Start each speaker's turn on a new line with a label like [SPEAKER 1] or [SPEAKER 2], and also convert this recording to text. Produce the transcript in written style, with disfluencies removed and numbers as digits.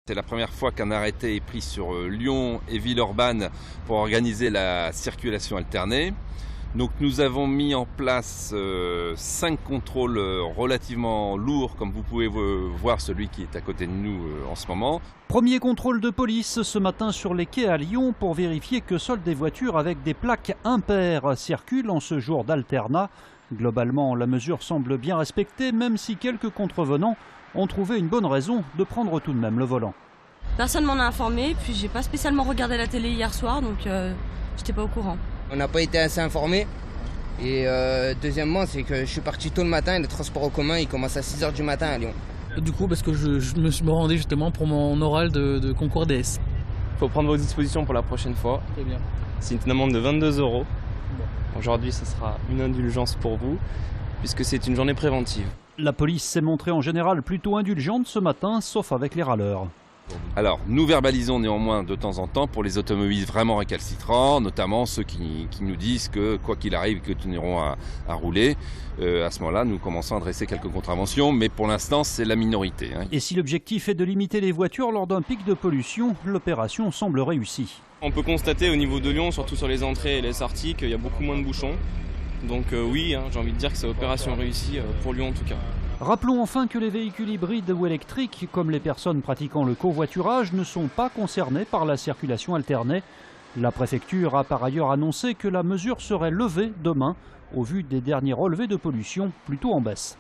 [SPEAKER 1] C'est la première fois qu'un arrêté est pris sur Lyon et Villeurbanne pour organiser la circulation alternée. Donc nous avons mis en place 5 contrôles relativement lourds, comme vous pouvez voir celui qui est à côté de nous en ce moment.
[SPEAKER 2] Premier contrôle de police ce matin sur les quais à Lyon pour vérifier que seules des voitures avec des plaques impaires circulent en ce jour d'alternat. Globalement, la mesure semble bien respectée, même si quelques contrevenants ont trouvé une bonne raison de prendre tout de même le volant.
[SPEAKER 3] Personne m'en a informé, puis j'ai pas spécialement regardé la télé hier soir, donc j'étais pas au courant.
[SPEAKER 4] On n'a pas été assez informés. Et deuxièmement, c'est que je suis parti tôt le matin et le transport en commun il commence à 6 h du matin à Lyon.
[SPEAKER 5] Du coup, parce que je me rendais justement pour mon oral de concours DS.
[SPEAKER 6] Il faut prendre vos dispositions pour la prochaine fois.
[SPEAKER 5] Très bien.
[SPEAKER 6] C'est une amende de 22 €. Aujourd'hui, ce sera une indulgence pour vous, puisque c'est une journée préventive.
[SPEAKER 2] La police s'est montrée en général plutôt indulgente ce matin, sauf avec les râleurs.
[SPEAKER 1] Alors, nous verbalisons néanmoins de temps en temps pour les automobilistes vraiment récalcitrants, notamment ceux qui nous disent que, quoi qu'il arrive, que continueront à rouler. À ce moment-là, nous commençons à adresser quelques contraventions, mais pour l'instant, c'est la minorité.
[SPEAKER 2] Et si l'objectif est de limiter les voitures lors d'un pic de pollution, l'opération semble réussie.
[SPEAKER 6] On peut constater au niveau de Lyon, surtout sur les entrées et les sorties, qu'il y a beaucoup moins de bouchons. Donc oui, j'ai envie de dire que c'est opération réussie pour Lyon en tout cas.
[SPEAKER 2] Rappelons enfin que les véhicules hybrides ou électriques, comme les personnes pratiquant le covoiturage, ne sont pas concernés par la circulation alternée. La préfecture a par ailleurs annoncé que la mesure serait levée demain, au vu des derniers relevés de pollution plutôt en baisse.